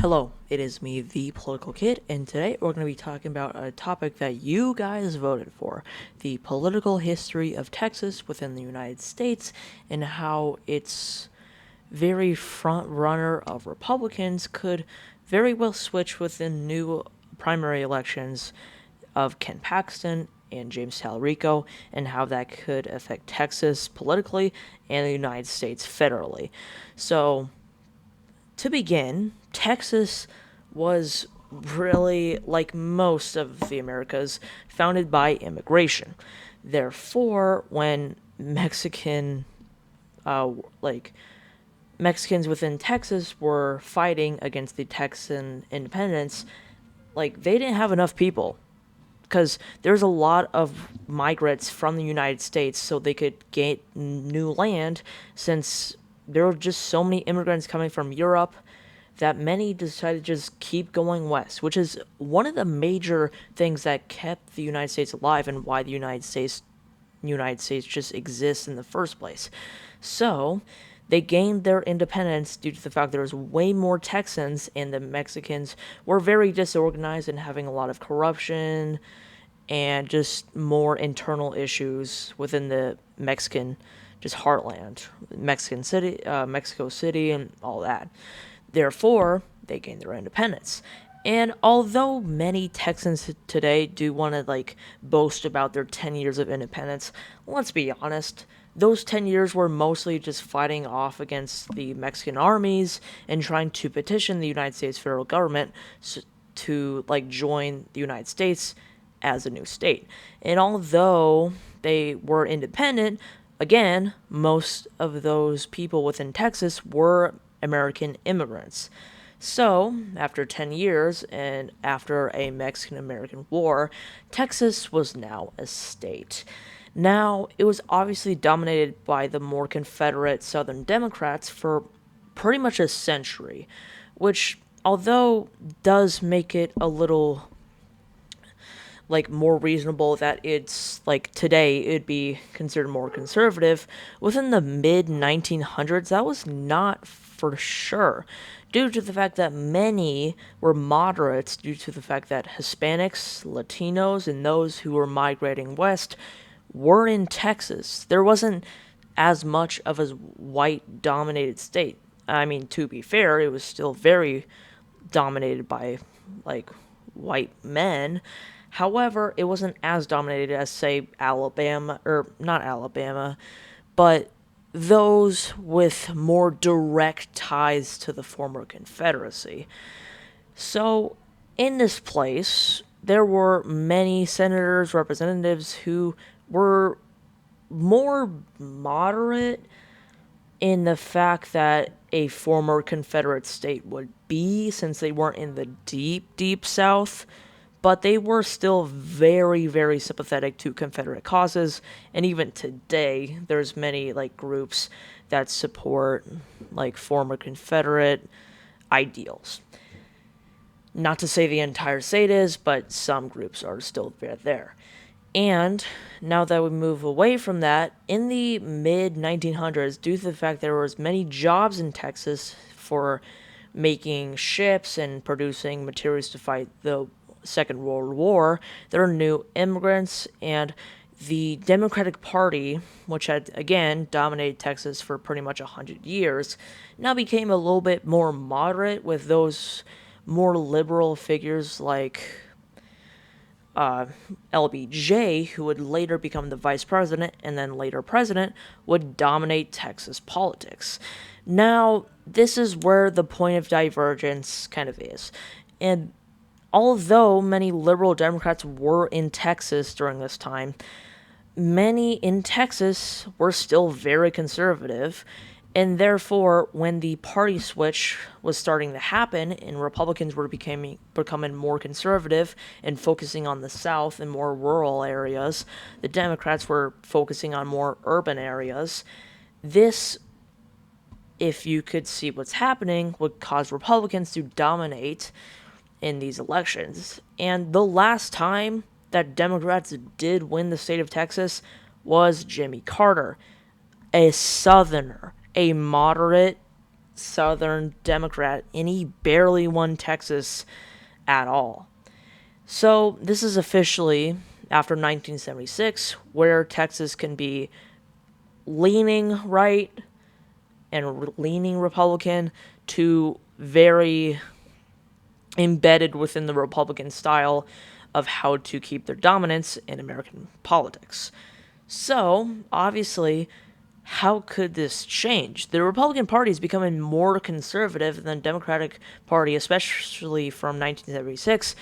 Hello, it is me, the Political Kid, and today we're going to be talking about a topic that you guys voted for, the political history of Texas within the United States, and how its very front runner of Republicans could very well switch within new primary elections of Ken Paxton and James Talarico, and how that could affect Texas politically and the United States federally. So, to begin, Texas was really, like most of the Americas, founded by immigration. Therefore, when uh, like Mexicans within Texas were fighting against the Texan independence, like they didn't have enough people because there's a lot of migrants from the United States, so they could gain new land since there were just so many immigrants coming from Europe that many decided to just keep going west, which is one of the major things that kept the United States alive and why the United States just exists in the first place. So, they gained their independence due to the fact there was way more Texans and the Mexicans were very disorganized and having a lot of corruption and just more internal issues within the Mexican just heartland, Mexico City, and all that. Therefore, they gained their independence. And although many Texans today do want to boast about their 10 years of independence, let's be honest, those 10 years were mostly just fighting off against the Mexican armies and trying to petition the United States federal government to join the United States as a new state. And although they were independent, again, most of those people within Texas were American immigrants. So, after 10 years and after a Mexican American War, Texas was now a state. Now, it was obviously dominated by the more Confederate Southern Democrats for pretty much a century, which, although does make it a little more reasonable that it's today it'd be considered more conservative, within the mid 1900s that was not for sure, due to the fact that many were moderates, due to the fact that Hispanics, Latinos, and those who were migrating west were in Texas. There wasn't as much of a white dominated state. I mean, to be fair, it was still very dominated by white men. However, it wasn't as dominated as, say, Alabama, or not Alabama, but those with more direct ties to the former Confederacy. So, in this place, there were many senators, representatives who were more moderate in the fact that a former Confederate state would be, since they weren't in the deep, deep South, but they were still very, very sympathetic to Confederate causes, and even today, there's many groups that support former Confederate ideals. Not to say the entire state is, but some groups are still there. And now that we move away from that, in the mid 1900s, due to the fact there was many jobs in Texas for making ships and producing materials to fight the Second World War, there are new immigrants, and the Democratic Party, which had again dominated Texas for pretty much 100 years, now became a little bit more moderate, with those more liberal figures like LBJ, who would later become the vice president and then later president, would dominate Texas politics. Now, this is where the point of divergence kind of is. And although many liberal Democrats were in Texas during this time, many in Texas were still very conservative, and therefore, when the party switch was starting to happen and Republicans were becoming more conservative and focusing on the South and more rural areas, the Democrats were focusing on more urban areas. This, if you could see what's happening, would cause Republicans to dominate in these elections. And the last time that Democrats did win the state of Texas was Jimmy Carter, a Southerner, a moderate Southern Democrat, and he barely won Texas at all. So this is officially after 1976, where Texas can be leaning right and leaning Republican to very embedded within the Republican style of how to keep their dominance in American politics. So, obviously, how could this change? The Republican Party is becoming more conservative than the Democratic Party, especially from 1976,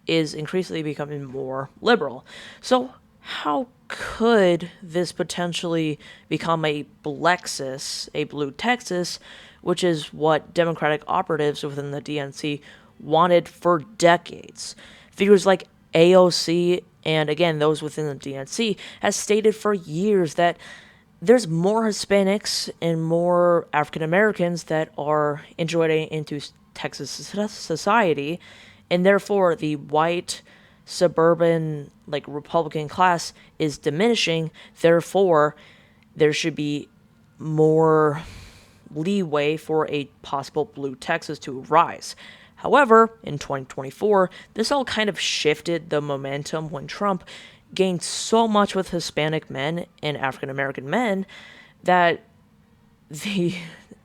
is increasingly becoming more liberal. So, how could this potentially become a Blexus, a blue Texas, which is what Democratic operatives within the DNC wanted for decades? Figures like AOC and again those within the DNC has stated for years that there's more Hispanics and more African Americans that are integrating into Texas society, and therefore the white suburban like Republican class is diminishing. Therefore, there should be more leeway for a possible blue Texas to rise. However, in 2024, this all kind of shifted the momentum when Trump gained so much with Hispanic men and African American men that the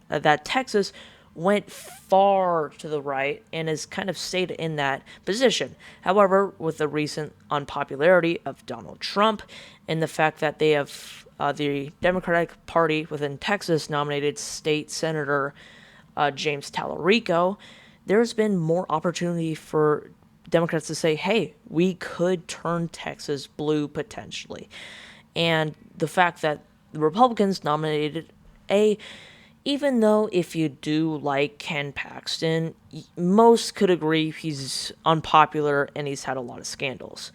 that Texas went far to the right and has kind of stayed in that position. However, with the recent unpopularity of Donald Trump and the fact that they have the Democratic Party within Texas nominated State Senator James Tallarico, there's been more opportunity for Democrats to say, hey, we could turn Texas blue potentially. And the fact that the Republicans nominated a even though if you do like Ken Paxton, most could agree he's unpopular and he's had a lot of scandals.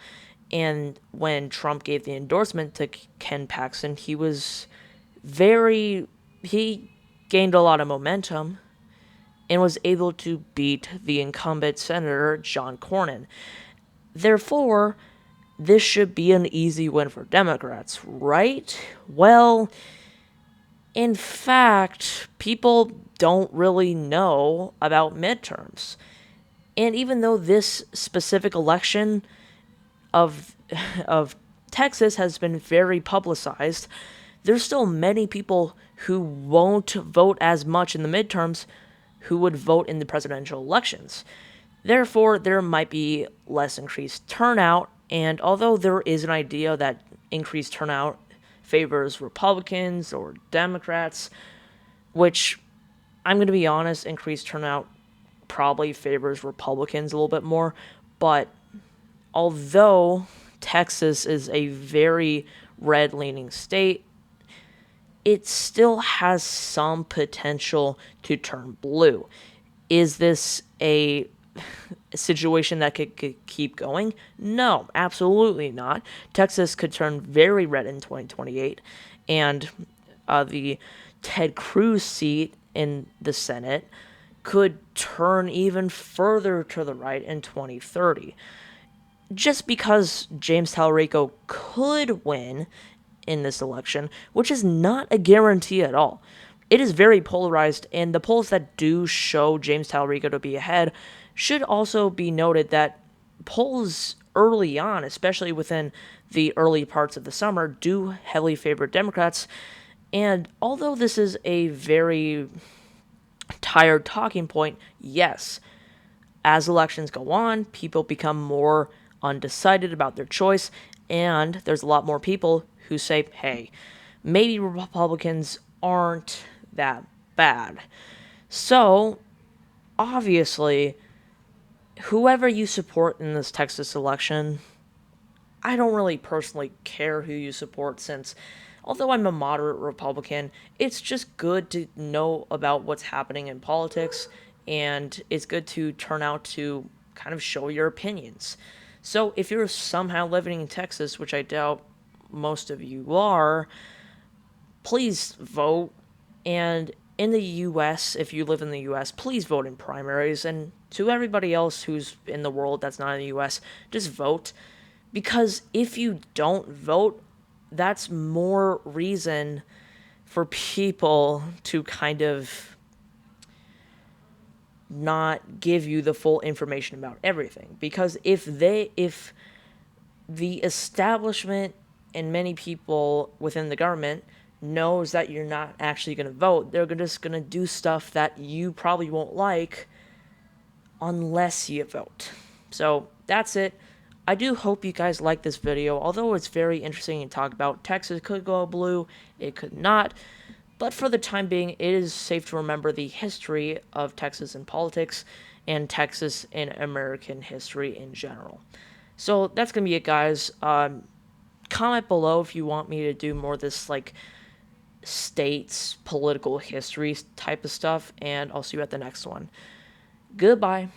And when Trump gave the endorsement to Ken Paxton, he gained a lot of momentum and was able to beat the incumbent Senator John Cornyn. Therefore, this should be an easy win for Democrats, right? Well, in fact, people don't really know about midterms. And even though this specific election of of Texas has been very publicized, there's still many people who won't vote as much in the midterms who would vote in the presidential elections. Therefore, there might be less increased turnout, and although there is an idea that increased turnout favors Republicans or Democrats, which I'm going to be honest, increased turnout probably favors Republicans a little bit more. But although Texas is a very red leaning state, it still has some potential to turn blue. Is this a situation that could keep going? No, absolutely not. Texas could turn very red in 2028, and the Ted Cruz seat in the Senate could turn even further to the right in 2030. Just because James Tallarico could win in this election, which is not a guarantee at all. It is very polarized, and the polls that do show James Tallarico to be ahead should also be noted that polls early on, especially within the early parts of the summer, do heavily favor Democrats. And although this is a very tired talking point, yes, as elections go on, people become more undecided about their choice, and there's a lot more people who say, hey, maybe Republicans aren't that bad. So, obviously, whoever you support in this Texas election, I don't really personally care who you support since, although I'm a moderate Republican, it's just good to know about what's happening in politics, and it's good to turn out to kind of show your opinions. So if you're somehow living in Texas, which I doubt most of you are, please vote. And in the US, if you live in the US, please vote in primaries. And to everybody else who's in the world that's not in the US, just vote. Because if you don't vote, that's more reason for people to kind of not give you the full information about everything. Because if the establishment and many people within the government knows that you're not actually going to vote, they're just going to do stuff that you probably won't like unless you vote. So that's it. I do hope you guys like this video. Although it's very interesting to talk about, Texas could go blue, it could not. But for the time being, it is safe to remember the history of Texas in politics and Texas in American history in general. So that's going to be it, guys. Comment below if you want me to do more of this, like, states, political history type of stuff, and I'll see you at the next one. Goodbye.